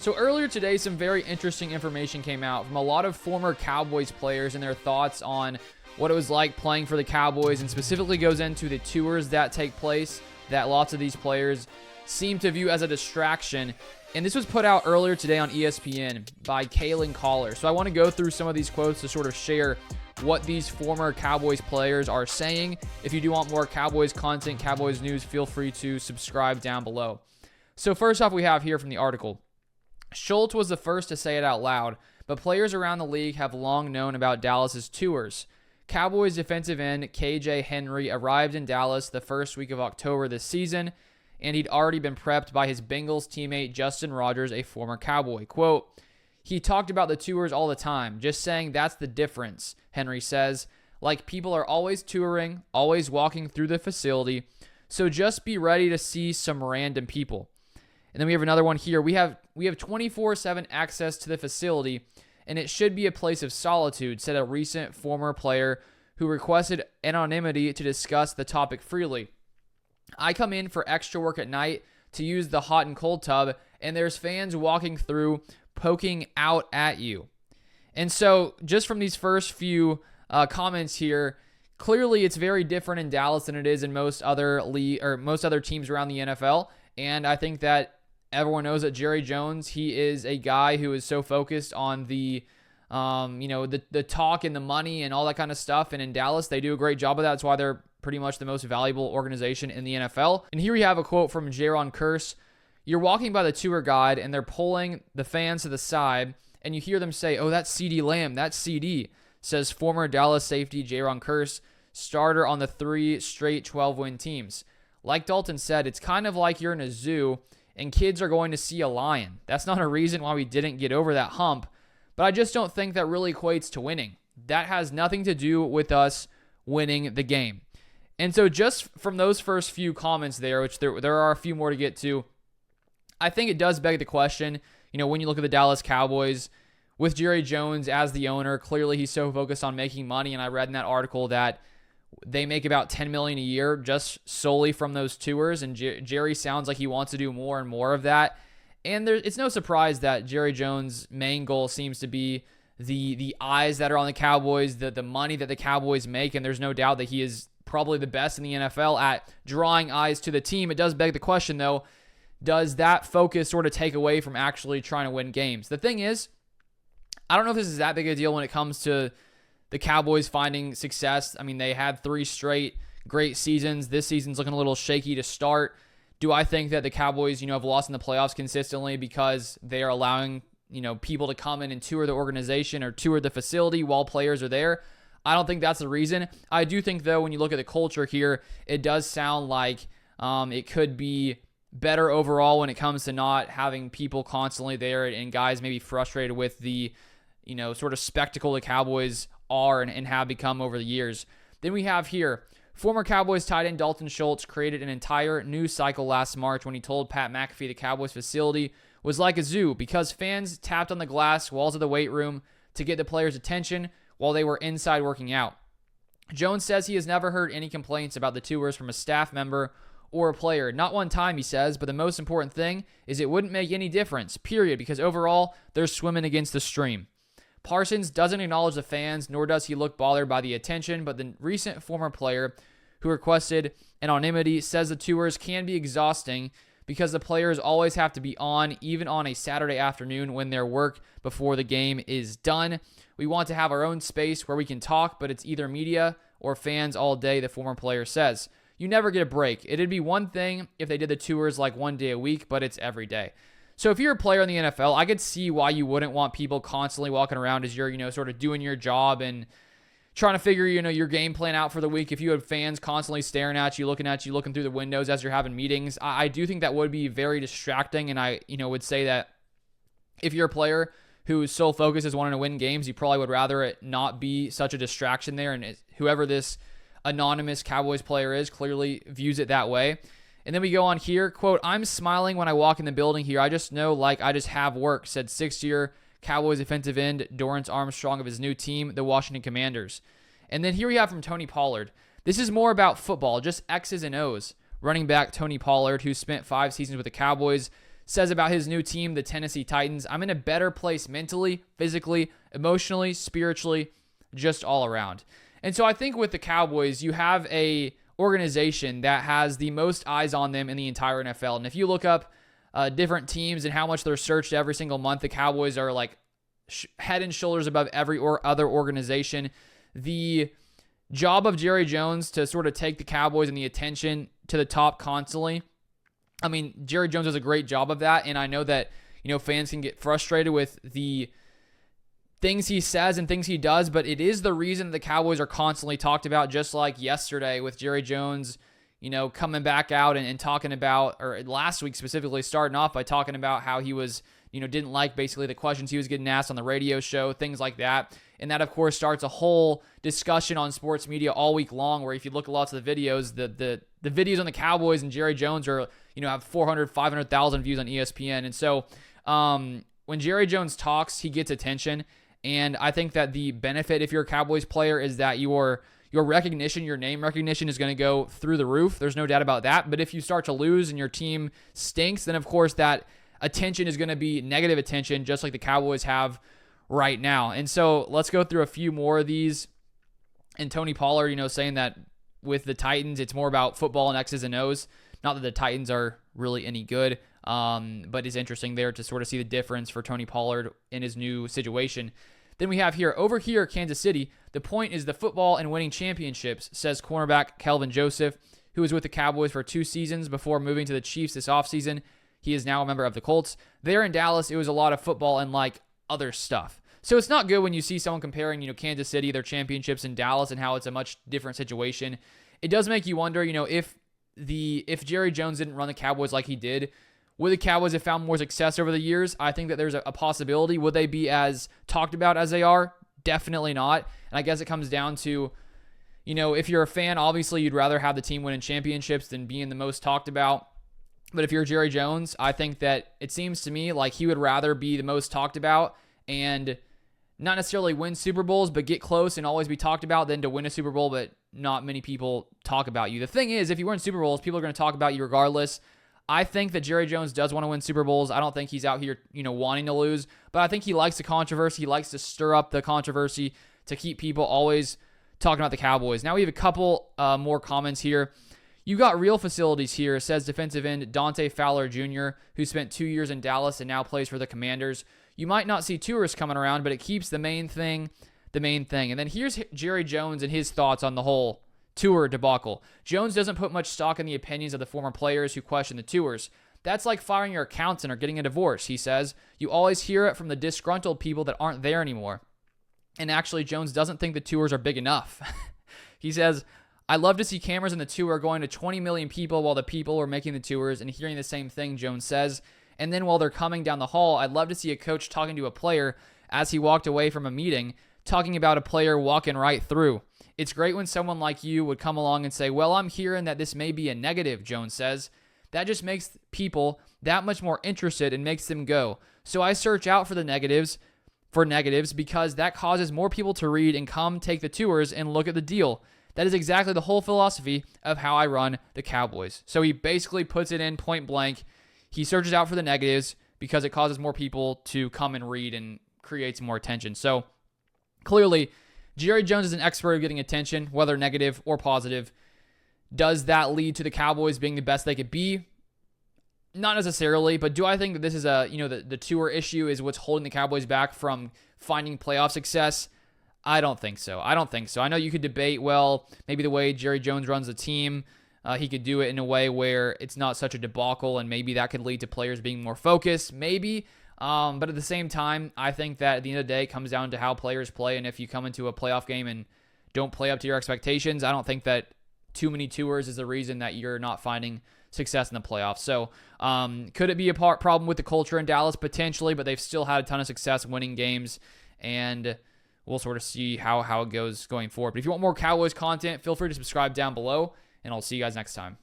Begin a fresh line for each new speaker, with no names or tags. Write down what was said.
So earlier today, some very interesting information came out from a lot of former Cowboys players and their thoughts on what it was like playing for the Cowboys, and specifically goes into the tours that take place that lots of these players seem to view as a distraction. And this was put out earlier today on ESPN by Kalen Collar. So I want to go through some of these quotes to sort of share what these former Cowboys players are saying. If you do want more Cowboys content, Cowboys news, feel free to subscribe down below. So first off, we have here from the article, Schultz was the first to say it out loud, but players around the league have long known about Dallas's tours. Cowboys defensive end KJ Henry arrived in Dallas the first week of October this season, and he'd already been prepped by his Bengals teammate Justin Rogers, a former Cowboy. Quote, "He talked about the tours all the time, just saying that's the difference," Henry says. "Like, people are always touring, always walking through the facility, so just be ready to see some random people." And then we have another one here. We have 24/7 access to the facility, and it should be a place of solitude, said a recent former player who requested anonymity to discuss the topic freely. "I come in for extra work at night to use the hot and cold tub, and there's fans walking through, poking out at you." And so just from these first few comments here, clearly it's very different in Dallas than it is in most other teams around the NFL. And I think that everyone knows that Jerry Jones, he is a guy who is so focused on the talk and the money and all that kind of stuff. And in Dallas, they do a great job of that. That's why they're pretty much the most valuable organization in the NFL. And here we have a quote from Jaron Kearse. "You're walking by the tour guide and they're pulling the fans to the side and you hear them say, 'Oh, that's CeeDee Lamb, that's CD,'" says former Dallas safety Jaron Kearse, starter on the 3 straight 12-win teams. "Like Dalton said, it's kind of like you're in a zoo and kids are going to see a lion. That's not a reason why we didn't get over that hump, but I just don't think that really equates to winning. That has nothing to do with us winning the game." And so just from those first few comments there, which there are a few more to get to, I think it does beg the question, when you look at the Dallas Cowboys, with Jerry Jones as the owner, clearly he's so focused on making money, and I read in that article that they make about $10 million a year just solely from those tours, and Jerry sounds like he wants to do more and more of that. And it's no surprise that Jerry Jones' main goal seems to be the eyes that are on the Cowboys, the money that the Cowboys make, and there's no doubt that he is probably the best in the NFL at drawing eyes to the team. It does beg the question, though, does that focus sort of take away from actually trying to win games? The thing is, I don't know if this is that big a deal when it comes to the Cowboys finding success. I mean, they had 3 straight great seasons. This season's looking a little shaky to start. Do I think that the Cowboys, have lost in the playoffs consistently because they are allowing, people to come in and tour the organization or tour the facility while players are there? I don't think that's the reason. I do think, though, when you look at the culture here, it does sound like it could be better overall when it comes to not having people constantly there and guys maybe frustrated with the, sort of spectacle the Cowboys are and have become over the years. Then we have here, former Cowboys tight end Dalton Schultz created an entire news cycle last March when he told Pat McAfee the Cowboys facility was like a zoo because fans tapped on the glass walls of the weight room to get the players' attention while they were inside working out. Jones says he has never heard any complaints about the tours from a staff member or a player. Not one time, he says, but the most important thing is it wouldn't make any difference, period, because overall, they're swimming against the stream. Parsons doesn't acknowledge the fans, nor does he look bothered by the attention, but the recent former player who requested anonymity says the tours can be exhausting because the players always have to be on, even on a Saturday afternoon when their work before the game is done. "We want to have our own space where we can talk, but it's either media or fans all day," the former player says. "You never get a break. It'd be one thing if they did the tours like one day a week, but it's every day." So if you're a player in the NFL, I could see why you wouldn't want people constantly walking around as you're, sort of doing your job and trying to figure, your game plan out for the week. If you had fans constantly staring at you, looking through the windows as you're having meetings, I do think that would be very distracting. And I, would say that if you're a player whose sole focus is wanting to win games, you probably would rather it not be such a distraction there. And whoever this anonymous Cowboys player is clearly views it that way. And then we go on here, quote, "I'm smiling when I walk in the building here. I just know I just have work," said 6-year Cowboys defensive end Dorrance Armstrong of his new team, the Washington Commanders. And then here we have from Tony Pollard. "This is more about football, just X's and O's." Running back Tony Pollard, who spent 5 seasons with the Cowboys, says about his new team, the Tennessee Titans. I'm in a better place mentally, physically, emotionally, spiritually, just all around. And so I think with the Cowboys, you have a organization that has the most eyes on them in the entire NFL. And if you look up different teams and how much they're searched every single month, the Cowboys are like head and shoulders above every other organization. The job of Jerry Jones to sort of take the Cowboys and the attention to the top constantly. I mean, Jerry Jones does a great job of that, and I know that, fans can get frustrated with the things he says and things he does, but it is the reason the Cowboys are constantly talked about, just like yesterday with Jerry Jones, coming back out and talking about, or last week specifically, starting off by talking about how he was, didn't like basically the questions he was getting asked on the radio show, things like that. And that, of course, starts a whole discussion on sports media all week long, where if you look at lots of the videos, the videos on the Cowboys and Jerry Jones are, have 400, 500,000 views on ESPN. And so when Jerry Jones talks, he gets attention. And I think that the benefit, if you're a Cowboys player, is that your recognition, your name recognition is going to go through the roof. There's no doubt about that. But if you start to lose and your team stinks, then, of course, that attention is going to be negative attention, just like the Cowboys have right now. And so let's go through a few more of these. And Tony Pollard, saying that with the Titans, it's more about football and X's and O's. Not that the Titans are really any good, but it's interesting there to sort of see the difference for Tony Pollard in his new situation. Then we have here, over here, Kansas City, the point is the football and winning championships, says cornerback Kelvin Joseph, who was with the Cowboys for 2 seasons before moving to the Chiefs this offseason. He is now a member of the Colts. There in Dallas, it was a lot of football and other stuff. So it's not good when you see someone comparing, Kansas City, their championships, in Dallas, and how it's a much different situation. It does make you wonder, if Jerry Jones didn't run the Cowboys like he did, would the Cowboys have found more success over the years? I think that there's a possibility. Would they be as talked about as they are? Definitely not. And I guess it comes down to, if you're a fan, obviously you'd rather have the team winning championships than being the most talked about. But if you're Jerry Jones, I think that it seems to me like he would rather be the most talked about and not necessarily win Super Bowls, but get close and always be talked about, than to win a Super Bowl, but not many people talk about you. The thing is, if you win Super Bowls, people are going to talk about you regardless. I think that Jerry Jones does want to win Super Bowls. I don't think he's out here, wanting to lose, but I think he likes the controversy. He likes to stir up the controversy to keep people always talking about the Cowboys. Now we have a couple more comments here. You got real facilities here, says defensive end Dante Fowler Jr., who spent 2 years in Dallas and now plays for the Commanders. You might not see tourists coming around, but it keeps the main thing the main thing. And then here's Jerry Jones and his thoughts on the whole tour debacle. Jones doesn't put much stock in the opinions of the former players who question the tours. That's like firing your accountant or getting a divorce, he says. You always hear it from the disgruntled people that aren't there anymore. And actually, Jones doesn't think the tours are big enough. He says, I love to see cameras in the tour going to 20 million people while the people are making the tours and hearing the same thing, Jones says. And then while they're coming down the hall, I'd love to see a coach talking to a player as he walked away from a meeting, talking about a player walking right through. It's great when someone like you would come along and say, well, I'm hearing that this may be a negative, Jones says. That just makes people that much more interested and makes them go. So I search out for the negatives, because that causes more people to read and come take the tours and look at the deal. That is exactly the whole philosophy of how I run the Cowboys. So he basically puts it in point blank. He searches out for the negatives because it causes more people to come and read and creates more attention. So clearly, Jerry Jones is an expert of getting attention, whether negative or positive. Does that lead to the Cowboys being the best they could be? Not necessarily, but do I think that this is the tour issue is what's holding the Cowboys back from finding playoff success? I don't think so. I know you could debate, well, maybe the way Jerry Jones runs the team, he could do it in a way where it's not such a debacle, and maybe that could lead to players being more focused, maybe. But at the same time, I think that at the end of the day, it comes down to how players play, and if you come into a playoff game and don't play up to your expectations, I don't think that too many tours is the reason that you're not finding success in the playoffs. So could it be a problem with the culture in Dallas? Potentially, but they've still had a ton of success winning games, and we'll sort of see how it goes going forward. But if you want more Cowboys content, feel free to subscribe down below, and I'll see you guys next time.